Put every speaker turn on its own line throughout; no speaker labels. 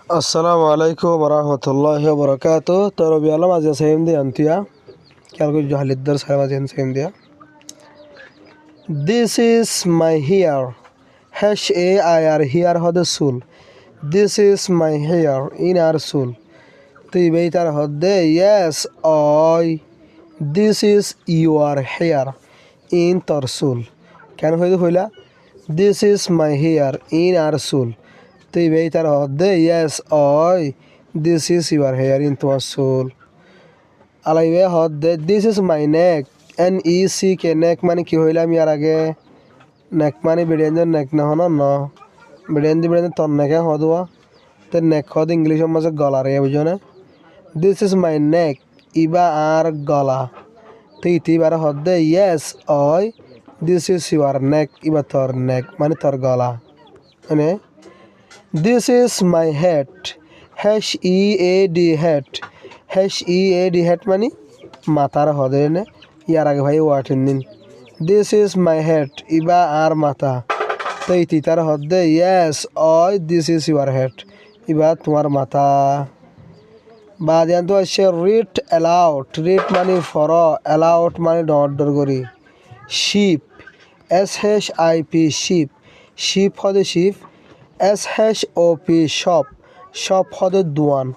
Assalamu alaikum warahmatullahi wabarakatuh. Toro bialam aja sayem di antia. Kyal ko johaliddar sayem aja sayem dia. This is my hair. H-A-I-R hair hode sul. This is my hair in our sul. তুই বেইতার হদে yes I. This is your hair in তোর চুল কেন হইলা this is my hair in our চুল তুই বেইতার হদে yes I. This is your hair in তোমার চুল আলাইবে হদে this is my neck NECK neck মানে কি হইলা আমি আর আগে neck মানে বেড়েঞ্জন neck না হন ন বেড়েঞ্জন তোর নেকে হদুয়া তে neck হদ ইংলিশের মাঝে গলা রে বুঝনে This is my neck. Iba ar gala. Ti bara hodde yes I. This is your neck. Iba thor neck. Mane thor gala. Ane. This is my hat. H-E-A-D hat. H-E-A-D hat mane matar hodde ne. Yar age bhai watenin. This is my hat. Iba ar mata. Ti tar hodde yes I. This is your hat. Iba tumar mata. বাদিয়ান্ত আছে read aloud read মানে for aloud মানে ডর করি sheep SHIP sheep sheep হদে sheep SHOP shop shop হদে দোয়ান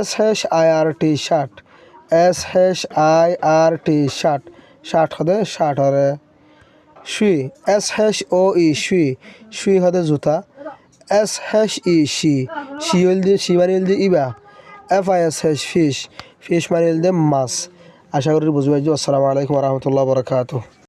SHIRT shirt SHIRT shirt shirt হদে shirt হরে শুই SHOE শুই শুই হদে জুতা SHE she she মানে হল ইবা FISH fish fish মানে হল মাছ আশা করি বুঝবাই আসসালামু আলাইকুম ওয়া রাহমাতুল্লাহি ওয়া বারাকাতুহু